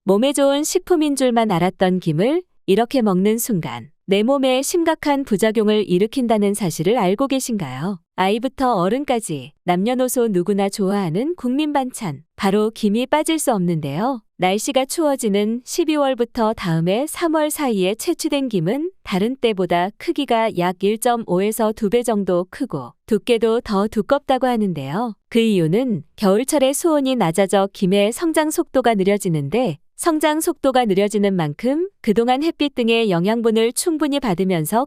몸에 좋은 식품인 줄만 알았던 김을 이렇게 먹는 순간 내 몸에 심각한 부작용을 일으킨다는 사실을 알고 계신가요? 아이부터 어른까지 남녀노소 누구나 좋아하는 국민 반찬, 바로 김이 빠질 수 없는데요. 날씨가 추워지는 12월부터 다음해 3월 사이에 채취된 김은 다른 때보다 크기가 약 1.5에서 2배 정도 크고 두께도 더 두껍다고 하는데요. 그 이유는 겨울철에 수온이 낮아져 김의 성장 속도가 느려지는데 성장 속도가 느려지는 만큼 그동안 햇빛 등의 영양분을 충분히 받으면서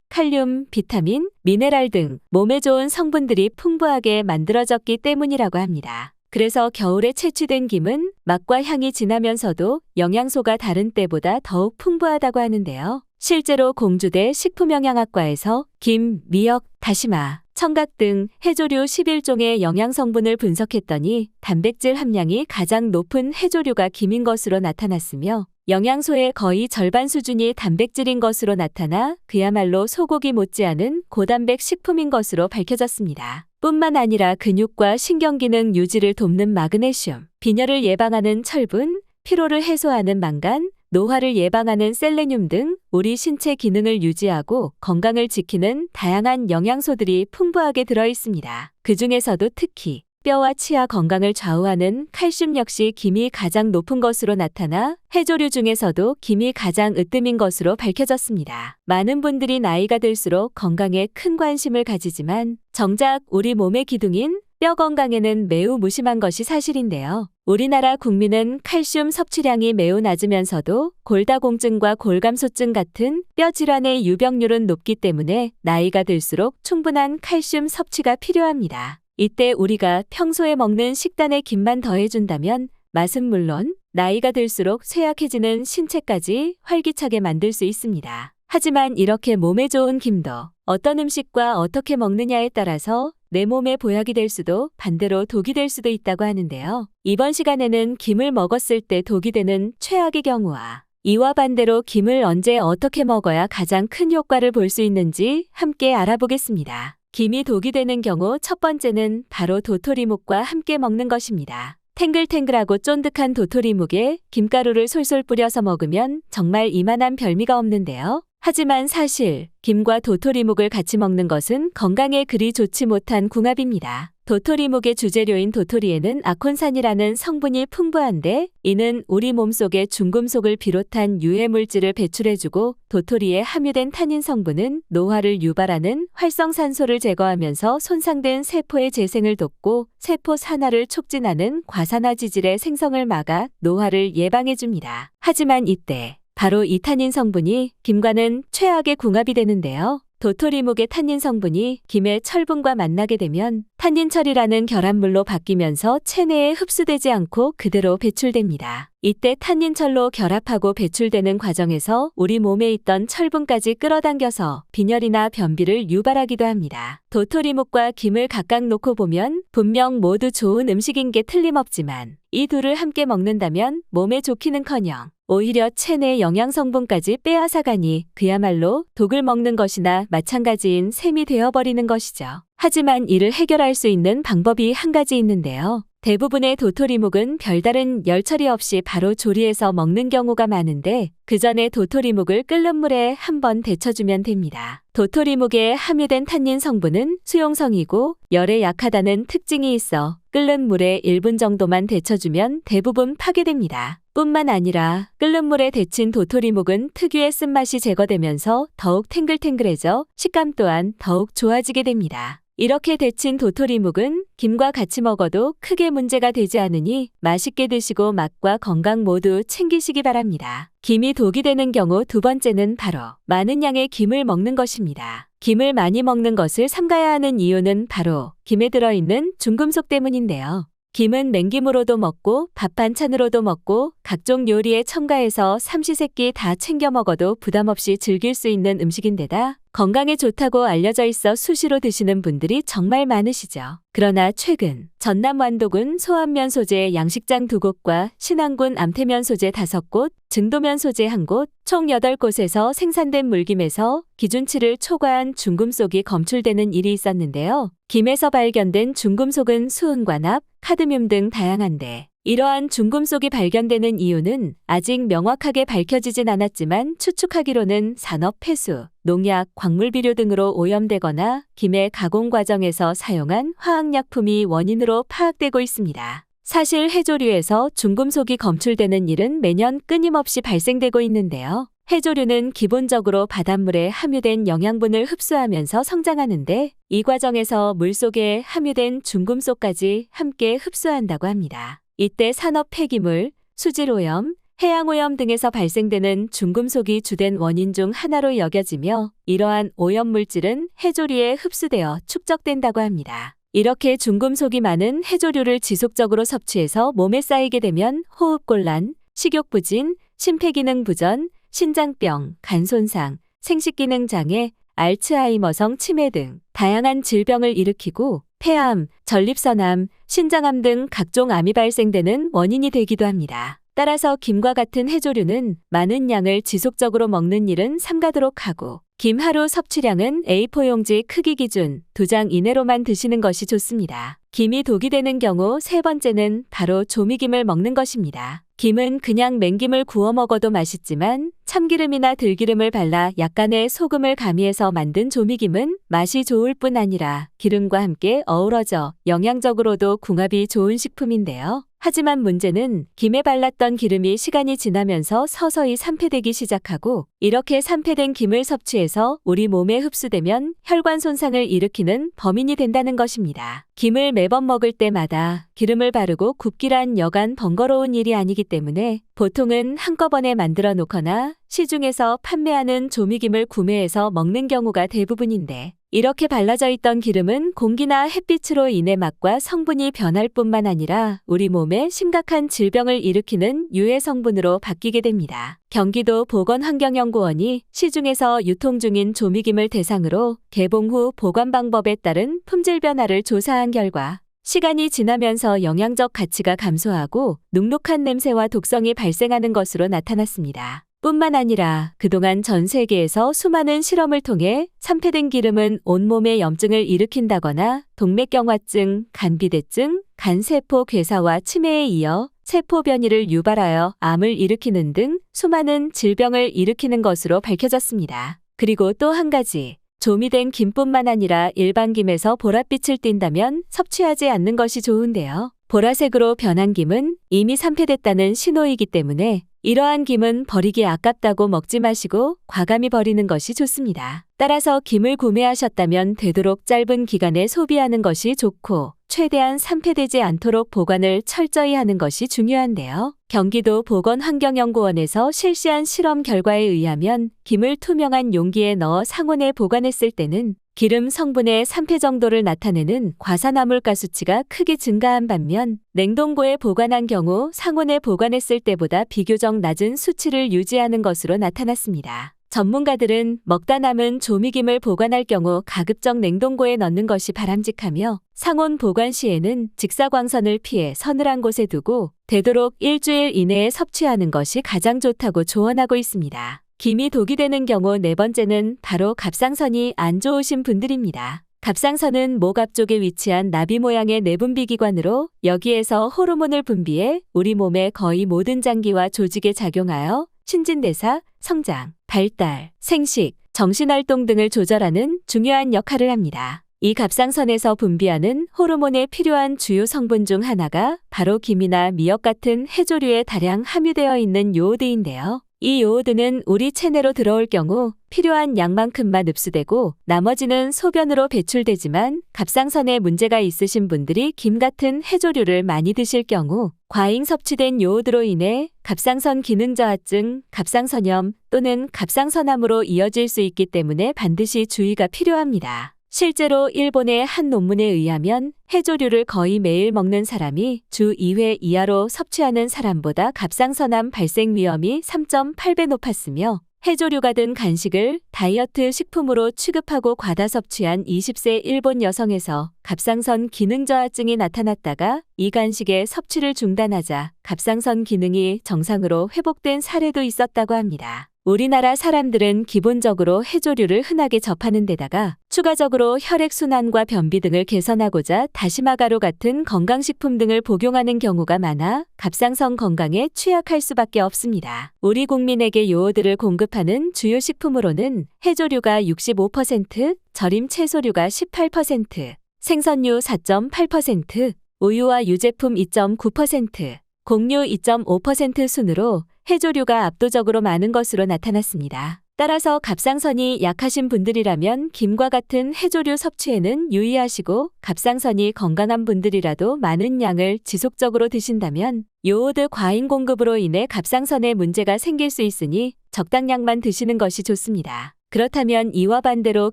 칼륨, 비타민, 미네랄 등 몸에 좋은 성분들이 풍부하게 만들어졌기 때문이라고 합니다. 그래서 겨울에 채취된 김은 맛과 향이 진하면서도 영양소가 다른 때보다 더욱 풍부하다고 하는데요. 실제로 공주대 식품영양학과에서 김, 미역, 다시마, 청각 등 해조류 11종의 영양 성분을 분석했더니 단백질 함량이 가장 높은 해조류가 김인 것으로 나타났으며 영양소의 거의 절반 수준이 단백질인 것으로 나타나 그야말로 소고기 못지않은 고단백 식품인 것으로 밝혀졌습니다. 뿐만 아니라 근육과 신경기능 유지를 돕는 마그네슘, 빈혈을 예방하는 철분, 피로를 해소하는 망간, 노화를 예방하는 셀레늄 등 우리 신체 기능을 유지하고 건강을 지키는 다양한 영양소들이 풍부하게 들어 있습니다. 그 중에서도 특히 뼈와 치아 건강을 좌우하는 칼슘 역시 김이 가장 높은 것으로 나타나 해조류 중에서도 김이 가장 으뜸인 것으로 밝혀졌습니다. 많은 분들이 나이가 들수록 건강에 큰 관심을 가지지만 정작 우리 몸의 기둥인 뼈 건강에는 매우 무심한 것이 사실인데요. 우리나라 국민은 칼슘 섭취량이 매우 낮으면서도 골다공증과 골감소증 같은 뼈 질환의 유병률은 높기 때문에 나이가 들수록 충분한 칼슘 섭취가 필요합니다. 이때 우리가 평소에 먹는 식단에 김만 더해준다면 맛은 물론 나이가 들수록 쇠약해지는 신체까지 활기차게 만들 수 있습니다. 하지만 이렇게 몸에 좋은 김도 어떤 음식과 어떻게 먹느냐에 따라서 내 몸에 보약이 될 수도 반대로 독이 될 수도 있다고 하는데요. 이번 시간에는 김을 먹었을 때 독이 되는 최악의 경우와 이와 반대로 김을 언제 어떻게 먹어야 가장 큰 효과를 볼 수 있는지 함께 알아보겠습니다. 김이 독이 되는 경우 첫 번째는 바로 도토리묵과 함께 먹는 것입니다. 탱글탱글하고 쫀득한 도토리묵에 김가루를 솔솔 뿌려서 먹으면 정말 이만한 별미가 없는데요. 하지만 사실 김과 도토리묵을 같이 먹는 것은 건강에 그리 좋지 못한 궁합입니다. 도토리묵의 주재료인 도토리에는 아콘산이라는 성분이 풍부한데 이는 우리 몸속에 중금속을 비롯한 유해물질을 배출해주고 도토리에 함유된 타닌 성분은 노화를 유발하는 활성산소를 제거하면서 손상된 세포의 재생을 돕고 세포 산화를 촉진하는 과산화 지질의 생성을 막아 노화를 예방해줍니다. 하지만 이때 바로 이 타닌 성분이 김과는 최악의 궁합이 되는데요. 도토리묵의 타닌 성분이 김의 철분과 만나게 되면 탄닌철이라는 결합물로 바뀌면서 체내에 흡수되지 않고 그대로 배출됩니다. 이때 탄닌철로 결합하고 배출되는 과정에서 우리 몸에 있던 철분까지 끌어당겨서 빈혈이나 변비를 유발하기도 합니다. 도토리묵과 김을 각각 놓고 보면 분명 모두 좋은 음식인 게 틀림없지만 이 둘을 함께 먹는다면 몸에 좋기는커녕 오히려 체내 영양성분까지 빼앗아가니 그야말로 독을 먹는 것이나 마찬가지인 셈이 되어버리는 것이죠. 하지만 이를 해결할 수 있는 방법이 한 가지 있는데요. 대부분의 도토리묵은 별다른 열 처리 없이 바로 조리해서 먹는 경우가 많은데 그 전에 도토리묵을 끓는 물에 한번 데쳐주면 됩니다. 도토리묵에 함유된 탄닌 성분은 수용성이고 열에 약하다는 특징이 있어 끓는 물에 1분 정도만 데쳐주면 대부분 파괴됩니다. 뿐만 아니라 끓는 물에 데친 도토리묵은 특유의 쓴맛이 제거되면서 더욱 탱글탱글해져 식감 또한 더욱 좋아지게 됩니다. 이렇게 데친 도토리묵은 김과 같이 먹어도 크게 문제가 되지 않으니 맛있게 드시고 맛과 건강 모두 챙기시기 바랍니다. 김이 독이 되는 경우 두 번째는 바로 많은 양의 김을 먹는 것입니다. 김을 많이 먹는 것을 삼가야 하는 이유는 바로 김에 들어있는 중금속 때문인데요. 김은 맹김으로도 먹고 밥 반찬으로도 먹고 각종 요리에 첨가해서 삼시세끼 다 챙겨 먹어도 부담없이 즐길 수 있는 음식인데다 건강에 좋다고 알려져 있어 수시로 드시는 분들이 정말 많으시죠. 그러나 최근 전남 완도군 소암면 소재 양식장 2곳과 신안군 암태면 소재 5곳, 증도면 소재 1곳, 총 8곳에서 생산된 물김에서 기준치를 초과한 중금속이 검출되는 일이 있었는데요. 김에서 발견된 중금속은 수은과 납, 카드뮴 등 다양한데 이러한 중금속이 발견되는 이유는 아직 명확하게 밝혀지진 않았지만 추측하기로는 산업 폐수, 농약, 광물비료 등으로 오염되거나 김의 가공 과정에서 사용한 화학약품이 원인으로 파악되고 있습니다. 사실 해조류에서 중금속이 검출되는 일은 매년 끊임없이 발생되고 있는데요. 해조류는 기본적으로 바닷물에 함유된 영양분을 흡수하면서 성장하는데 이 과정에서 물속에 함유된 중금속까지 함께 흡수한다고 합니다. 이때 산업 폐기물, 수질오염, 해양오염 등에서 발생되는 중금속이 주된 원인 중 하나로 여겨지며 이러한 오염물질은 해조류에 흡수되어 축적된다고 합니다. 이렇게 중금속이 많은 해조류를 지속적으로 섭취해서 몸에 쌓이게 되면 호흡곤란, 식욕부진, 심폐기능 부전, 신장병, 간손상, 생식기능장애, 알츠하이머성 치매 등 다양한 질병을 일으키고 폐암, 전립선암, 신장암 등 각종 암이 발생되는 원인이 되기도 합니다. 따라서 김과 같은 해조류는 많은 양을 지속적으로 먹는 일은 삼가도록 하고 김 하루 섭취량은 A4 용지 크기 기준 2장 이내로만 드시는 것이 좋습니다. 김이 독이 되는 경우 세 번째는 바로 조미김을 먹는 것입니다. 김은 그냥 맹김을 구워 먹어도 맛있지만 참기름이나 들기름을 발라 약간의 소금을 가미해서 만든 조미김은 맛이 좋을 뿐 아니라 기름과 함께 어우러져 영양적으로도 궁합이 좋은 식품인데요. 하지만 문제는 김에 발랐던 기름이 시간이 지나면서 서서히 산패되기 시작하고 이렇게 산패된 김을 섭취해서 우리 몸에 흡수되면 혈관 손상을 일으키는 범인이 된다는 것입니다. 김을 매번 먹을 때마다 기름을 바르고 굽기란 여간 번거로운 일이 아니기 때문에 보통은 한꺼번에 만들어 놓거나 시중에서 판매하는 조미김을 구매해서 먹는 경우가 대부분인데 이렇게 발라져 있던 기름은 공기나 햇빛으로 인해 맛과 성분이 변할 뿐만 아니라 우리 몸에 심각한 질병을 일으키는 유해 성분으로 바뀌게 됩니다. 경기도 보건환경연구원이 시중에서 유통 중인 조미김을 대상으로 개봉 후 보관 방법에 따른 품질 변화를 조사한 결과 시간이 지나면서 영양적 가치가 감소하고 눅눅한 냄새와 독성이 발생하는 것으로 나타났습니다. 뿐만 아니라 그동안 전 세계에서 수많은 실험을 통해 산패된 기름은 온몸에 염증을 일으킨다거나 동맥경화증, 간비대증, 간세포 괴사와 치매에 이어 세포 변이를 유발하여 암을 일으키는 등 수많은 질병을 일으키는 것으로 밝혀졌습니다. 그리고 또 한 가지, 조미된 김뿐만 아니라 일반 김에서 보랏빛을 띈다면 섭취하지 않는 것이 좋은데요. 보라색으로 변한 김은 이미 산패됐다는 신호이기 때문에 이러한 김은 버리기 아깝다고 먹지 마시고 과감히 버리는 것이 좋습니다. 따라서 김을 구매하셨다면 되도록 짧은 기간에 소비하는 것이 좋고 최대한 산패되지 않도록 보관을 철저히 하는 것이 중요한데요. 경기도 보건환경연구원에서 실시한 실험 결과에 의하면 김을 투명한 용기에 넣어 상온에 보관했을 때는 기름 성분의 산패 정도를 나타내는 과산화물가 수치가 크게 증가한 반면 냉동고에 보관한 경우 상온에 보관했을 때보다 비교적 낮은 수치를 유지하는 것으로 나타났습니다. 전문가들은 먹다 남은 조미김을 보관할 경우 가급적 냉동고에 넣는 것이 바람직하며 상온 보관 시에는 직사광선을 피해 서늘한 곳에 두고 되도록 일주일 이내에 섭취하는 것이 가장 좋다고 조언하고 있습니다. 김이 독이 되는 경우 네 번째는 바로 갑상선이 안 좋으신 분들입니다. 갑상선은 목 앞쪽에 위치한 나비 모양의 내분비 기관으로 여기에서 호르몬을 분비해 우리 몸의 거의 모든 장기와 조직에 작용하여 신진대사, 성장, 발달, 생식, 정신활동 등을 조절하는 중요한 역할을 합니다. 이 갑상선에서 분비하는 호르몬에 필요한 주요 성분 중 하나가 바로 김이나 미역 같은 해조류에 다량 함유되어 있는 요오드인데요. 이 요오드는 우리 체내로 들어올 경우 필요한 양만큼만 흡수되고 나머지는 소변으로 배출되지만 갑상선에 문제가 있으신 분들이 김 같은 해조류를 많이 드실 경우 과잉 섭취된 요오드로 인해 갑상선 기능 저하증, 갑상선염 또는 갑상선암으로 이어질 수 있기 때문에 반드시 주의가 필요합니다. 실제로 일본의 한 논문에 의하면 해조류를 거의 매일 먹는 사람이 주 2회 이하로 섭취하는 사람보다 갑상선암 발생 위험이 3.8배 높았으며 해조류가 든 간식을 다이어트 식품으로 취급하고 과다 섭취한 20세 일본 여성에서 갑상선 기능 저하증이 나타났다가 이 간식의 섭취를 중단하자 갑상선 기능이 정상으로 회복된 사례도 있었다고 합니다. 우리나라 사람들은 기본적으로 해조류를 흔하게 접하는 데다가 추가적으로 혈액순환과 변비 등을 개선하고자 다시마 가루 같은 건강식품 등을 복용하는 경우가 많아 갑상선 건강에 취약할 수밖에 없습니다. 우리 국민에게 요오드를 공급하는 주요 식품으로는 해조류가 65%, 절임 채소류가 18%, 생선류 4.8%, 우유와 유제품 2.9%, 곡류 2.5% 순으로 해조류가 압도적으로 많은 것으로 나타났습니다. 따라서 갑상선이 약하신 분들이라면 김과 같은 해조류 섭취에는 유의하시고 갑상선이 건강한 분들이라도 많은 양을 지속적으로 드신다면 요오드 과잉 공급으로 인해 갑상선에 문제가 생길 수 있으니 적당량만 드시는 것이 좋습니다. 그렇다면 이와 반대로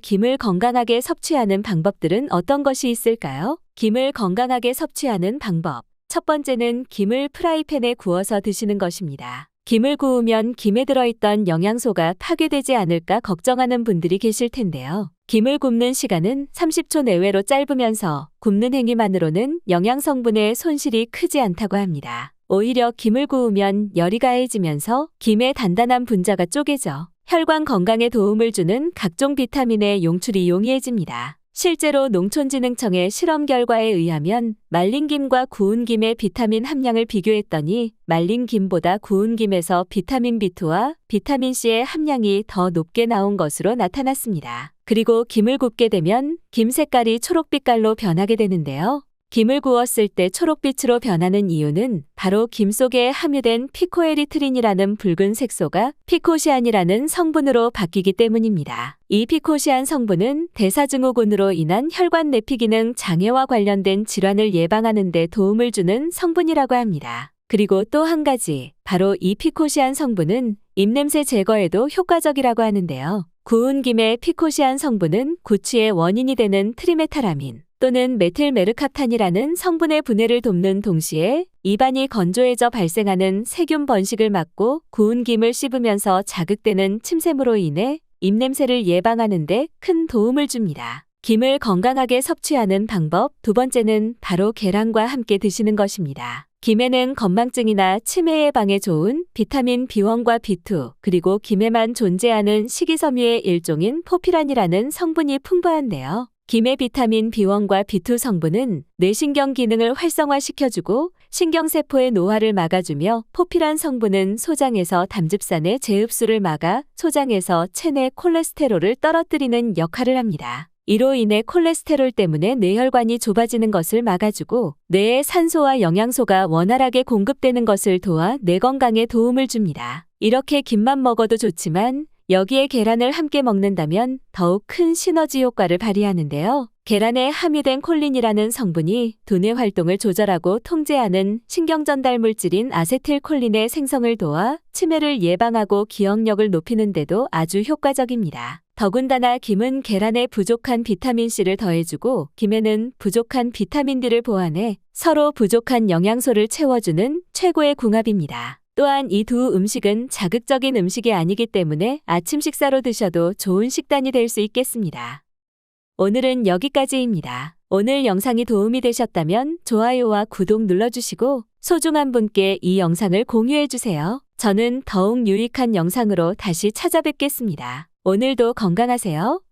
김을 건강하게 섭취하는 방법들은 어떤 것이 있을까요? 김을 건강하게 섭취하는 방법. 첫 번째는 김을 프라이팬에 구워서 드시는 것입니다. 김을 구우면 김에 들어있던 영양소가 파괴되지 않을까 걱정하는 분들이 계실 텐데요. 김을 굽는 시간은 30초 내외로 짧으면서 굽는 행위만으로는 영양 성분의 손실이 크지 않다고 합니다. 오히려 김을 구우면 열이 가해지면서 김의 단단한 분자가 쪼개져 혈관 건강에 도움을 주는 각종 비타민의 용출이 용이해집니다. 실제로 농촌진흥청의 실험 결과에 의하면 말린 김과 구운 김의 비타민 함량을 비교했더니 말린 김보다 구운 김에서 비타민 B2와 비타민 C의 함량이 더 높게 나온 것으로 나타났습니다. 그리고 김을 굽게 되면 김 색깔이 초록빛깔로 변하게 되는데요. 김을 구웠을 때 초록빛으로 변하는 이유는 바로 김 속에 함유된 피코에리트린이라는 붉은 색소가 피코시안이라는 성분으로 바뀌기 때문입니다. 이 피코시안 성분은 대사증후군으로 인한 혈관 내피 기능 장애와 관련된 질환을 예방하는 데 도움을 주는 성분이라고 합니다. 그리고 또 한 가지, 바로 이 피코시안 성분은 입냄새 제거에도 효과적이라고 하는데요. 구운 김의 피코시안 성분은 구취의 원인이 되는 트리메타라민 또는 메틸메르캅탄이라는 성분의 분해를 돕는 동시에 입안이 건조해져 발생하는 세균 번식을 막고 구운 김을 씹으면서 자극되는 침샘으로 인해 입냄새를 예방하는 데 큰 도움을 줍니다. 김을 건강하게 섭취하는 방법 두 번째는 바로 계란과 함께 드시는 것입니다. 김에는 건망증이나 치매 예방에 좋은 비타민 B1과 B2 그리고 김에만 존재하는 식이섬유의 일종인 포피란이라는 성분이 풍부한데요. 김의 비타민 B1과 B2 성분은 뇌신경 기능을 활성화시켜주고 신경세포의 노화를 막아주며 포피란 성분은 소장에서 담즙산의 재흡수를 막아 소장에서 체내 콜레스테롤을 떨어뜨리는 역할을 합니다. 이로 인해 콜레스테롤 때문에 뇌혈관이 좁아지는 것을 막아주고 뇌에 산소와 영양소가 원활하게 공급되는 것을 도와 뇌 건강에 도움을 줍니다. 이렇게 김만 먹어도 좋지만 여기에 계란을 함께 먹는다면 더욱 큰 시너지 효과를 발휘하는데요. 계란에 함유된 콜린이라는 성분이 두뇌 활동을 조절하고 통제하는 신경전달 물질인 아세틸콜린의 생성을 도와 치매를 예방하고 기억력을 높이는 데도 아주 효과적입니다. 더군다나 김은 계란에 부족한 비타민C를 더해주고 김에는 부족한 비타민D를 보완해 서로 부족한 영양소를 채워주는 최고의 궁합입니다. 또한 이 두 음식은 자극적인 음식이 아니기 때문에 아침 식사로 드셔도 좋은 식단이 될 수 있겠습니다. 오늘은 여기까지입니다. 오늘 영상이 도움이 되셨다면 좋아요와 구독 눌러주시고 소중한 분께 이 영상을 공유해주세요. 저는 더욱 유익한 영상으로 다시 찾아뵙겠습니다. 오늘도 건강하세요.